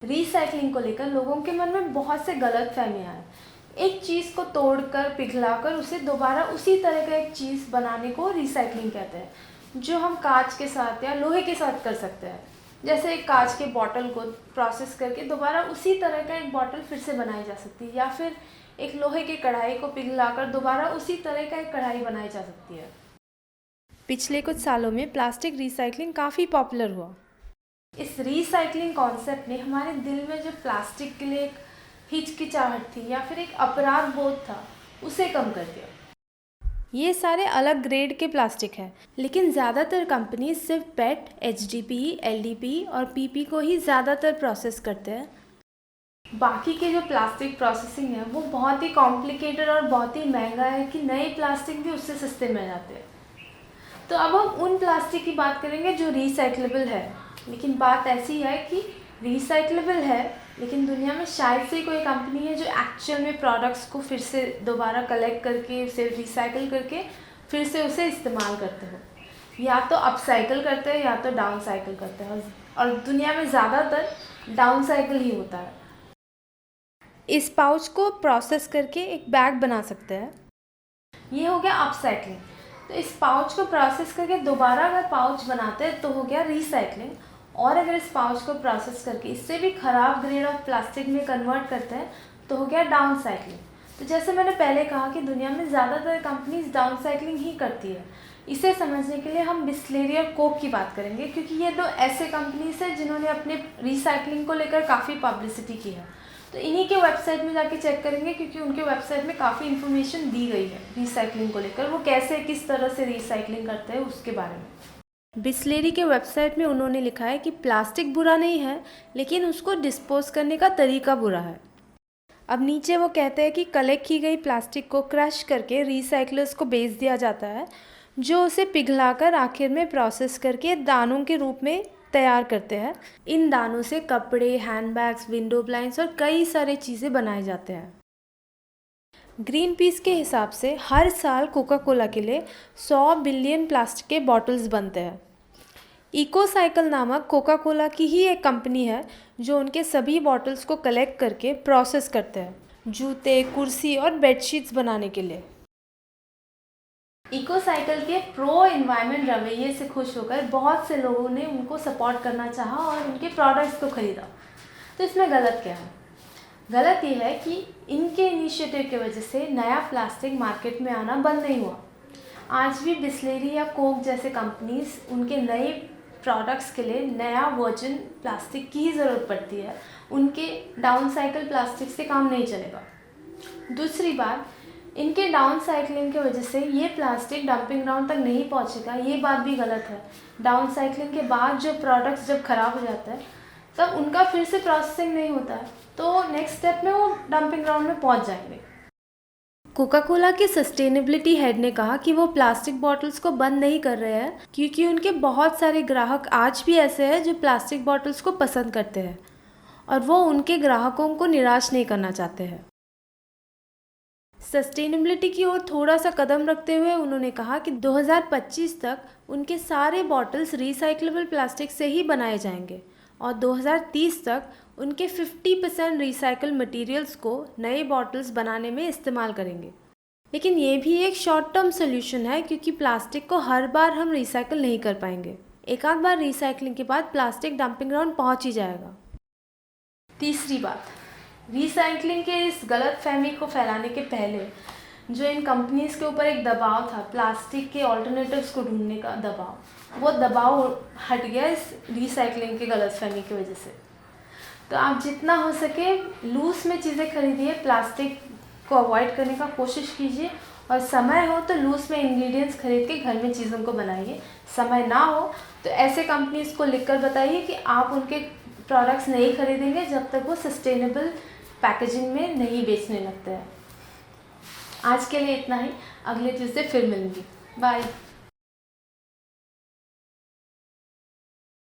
Recycling को लेकर लोगों के मन में बहुत से गलत फहमियाँ हैं। एक चीज़ को तोड़कर पिघलाकर उसे दोबारा उसी तरह का एक चीज़ बनाने को रीसाइक्लिंग कहते हैं, जो हम कांच के साथ या लोहे के साथ कर सकते हैं। जैसे एक कांच के बॉटल को प्रोसेस करके दोबारा उसी तरह का एक बॉटल फिर से बनाई जा सकती है, या फिर एक लोहे की कढ़ाई को पिघलाकर दोबारा उसी तरह का एक कढ़ाई बनाई जा सकती है। पिछले कुछ सालों में प्लास्टिक रीसाइक्लिंग काफ़ी पॉपुलर हुआ। इस रीसाइक्लिंग कॉन्सेप्ट ने हमारे दिल में जो प्लास्टिक के लिए एक हिचकिचाहट थी या फिर एक अपराध बोध था, उसे कम कर दिया। ये सारे अलग ग्रेड के प्लास्टिक हैं, लेकिन ज़्यादातर कंपनी सिर्फ पेट, एचडीपी, एलडीपी और पीपी को ही ज़्यादातर प्रोसेस करते हैं। बाकी के जो प्लास्टिक प्रोसेसिंग है वो बहुत ही कॉम्प्लिकेटेड और बहुत ही महंगा है कि नए प्लास्टिक भी उससे सस्ते मिल जाते हैं। तो अब हम उन प्लास्टिक की बात करेंगे जो रिसाइक्लेबल है। लेकिन बात ऐसी है कि रिसाइक्लेबल है, लेकिन दुनिया में शायद से कोई कंपनी है जो एक्चुअल में प्रोडक्ट्स को फिर से दोबारा कलेक्ट करके उसे रिसाइकिल करके फिर से उसे इस्तेमाल करते हो। या तो अपसाइकिल करते हैं या तो डाउन साइकिल करते हैं, और दुनिया में ज़्यादातर डाउन साइकिल ही होता है। इस पाउच को प्रोसेस करके एक बैग बना सकते हैं। ये हो गया अपसाइक्लिंग। तो इस पाउच को प्रोसेस करके दोबारा अगर पाउच बनाते हैं तो हो गया रिसाइक्लिंग। और अगर इस पाउच को प्रोसेस करके इससे भी ख़राब ग्रेड ऑफ प्लास्टिक में कन्वर्ट करते हैं तो हो गया डाउन साइक्लिंग। तो जैसे मैंने पहले कहा कि दुनिया में ज़्यादातर कंपनीज डाउन साइक्लिंग ही करती है। इसे समझने के लिए हम बिस्लेरी और कोक की बात करेंगे, क्योंकि ये दो ऐसे कंपनीज हैं जिन्होंने अपने रिसाइक्लिंग को लेकर काफ़ी पब्लिसिटी की है। तो इन्हीं के वेबसाइट में जाके चेक करेंगे, क्योंकि उनके वेबसाइट में काफ़ी इन्फॉर्मेशन दी गई है रिसाइक्लिंग को लेकर, वो कैसे किस तरह से रिसाइक्लिंग करते हैं उसके बारे में। बिस्लेरी के वेबसाइट में उन्होंने लिखा है कि प्लास्टिक बुरा नहीं है, लेकिन उसको डिस्पोज करने का तरीका बुरा है। अब नीचे वो कहते हैं कि कलेक्ट की गई प्लास्टिक को क्रश करके रिसाइकलर्स को बेच दिया जाता है, जो उसे पिघलाकर आखिर में प्रोसेस करके दानों के रूप में तैयार करते हैं। इन दानों से कपड़े, हैंडबैग्स, विंडो ब्लाइंड्स और कई सारे चीज़ें बनाए जाते हैं। ग्रीन पीस के हिसाब से हर साल कोका कोला के लिए 100 बिलियन प्लास्टिक के बॉटल्स बनते हैं। इकोसाइकिल नामक कोका कोला की ही एक कंपनी है जो उनके सभी बॉटल्स को कलेक्ट करके प्रोसेस करते हैं, जूते, कुर्सी और बेडशीट्स बनाने के लिए। इकोसाइकिल के प्रो एनवायरनमेंट रवैये से खुश होकर बहुत से लोगों ने उनको सपोर्ट करना चाहा और उनके प्रोडक्ट्स को ख़रीदा। तो इसमें गलत क्या है? गलत ये है कि इनके इनिशिएटिव की वजह से नया प्लास्टिक मार्केट में आना बंद नहीं हुआ। आज भी बिस्लेरी या कोक जैसे कंपनीज उनके नए प्रोडक्ट्स के लिए नया वर्जिन प्लास्टिक की ही ज़रूरत पड़ती है। उनके डाउन साइकिल प्लास्टिक से काम नहीं चलेगा। दूसरी बात, इनके डाउन साइक्लिंग की वजह से ये प्लास्टिक डंपिंग ग्राउंड तक नहीं पहुंचेगा, ये बात भी गलत है। डाउन साइक्लिंग के बाद जो प्रोडक्ट्स जब ख़राब हो जाता है तब उनका फिर से प्रोसेसिंग नहीं होता है, तो नेक्स्ट स्टेप में वो डंपिंग ग्राउंड में पहुंच जाएंगे। कोका कोला के सस्टेनेबिलिटी हेड ने कहा कि वो प्लास्टिक बॉटल्स को बंद नहीं कर रहे हैं, क्योंकि उनके बहुत सारे ग्राहक आज भी ऐसे हैं जो प्लास्टिक बॉटल्स को पसंद करते हैं और वो उनके ग्राहकों को निराश नहीं करना चाहते हैं। सस्टेनेबिलिटी की ओर थोड़ा सा कदम रखते हुए उन्होंने कहा कि 2025 तक उनके सारे बॉटल्स रिसाइक्लेबल प्लास्टिक से ही बनाए जाएंगे और 2030 तक उनके 50% रिसाइकल मटेरियल्स को नए बॉटल्स बनाने में इस्तेमाल करेंगे। लेकिन ये भी एक शॉर्ट टर्म सोल्यूशन है, क्योंकि प्लास्टिक को हर बार हम रिसाइकल नहीं कर पाएंगे। एक आध बार रिसाइकलिंग के बाद प्लास्टिक डंपिंग ग्राउंड पहुंच ही जाएगा। तीसरी बात, रिसाइकलिंग के इस गलत फहमी को फैलाने के पहले जो इन कंपनीज के ऊपर एक दबाव था, प्लास्टिक के ऑल्टरनेटिव्स को ढूंढने का दबाव, वो दबाव हट गया इस रिसाइकलिंग के गलत फहमी की वजह से। तो आप जितना हो सके लूज में चीज़ें खरीदिए, प्लास्टिक को अवॉइड करने का कोशिश कीजिए, और समय हो तो लूज में इंग्रेडिएंट्स खरीद के घर में चीज़ों को बनाइए। समय ना हो तो ऐसे कंपनीज को लिखकर बताइए कि आप उनके प्रोडक्ट्स नहीं खरीदेंगे जब तक वो सस्टेनेबल पैकेजिंग में नहीं बेचने लगते हैं। आज के लिए इतना ही, अगले ट्यूसडे फिर मिलूंगी। बाय।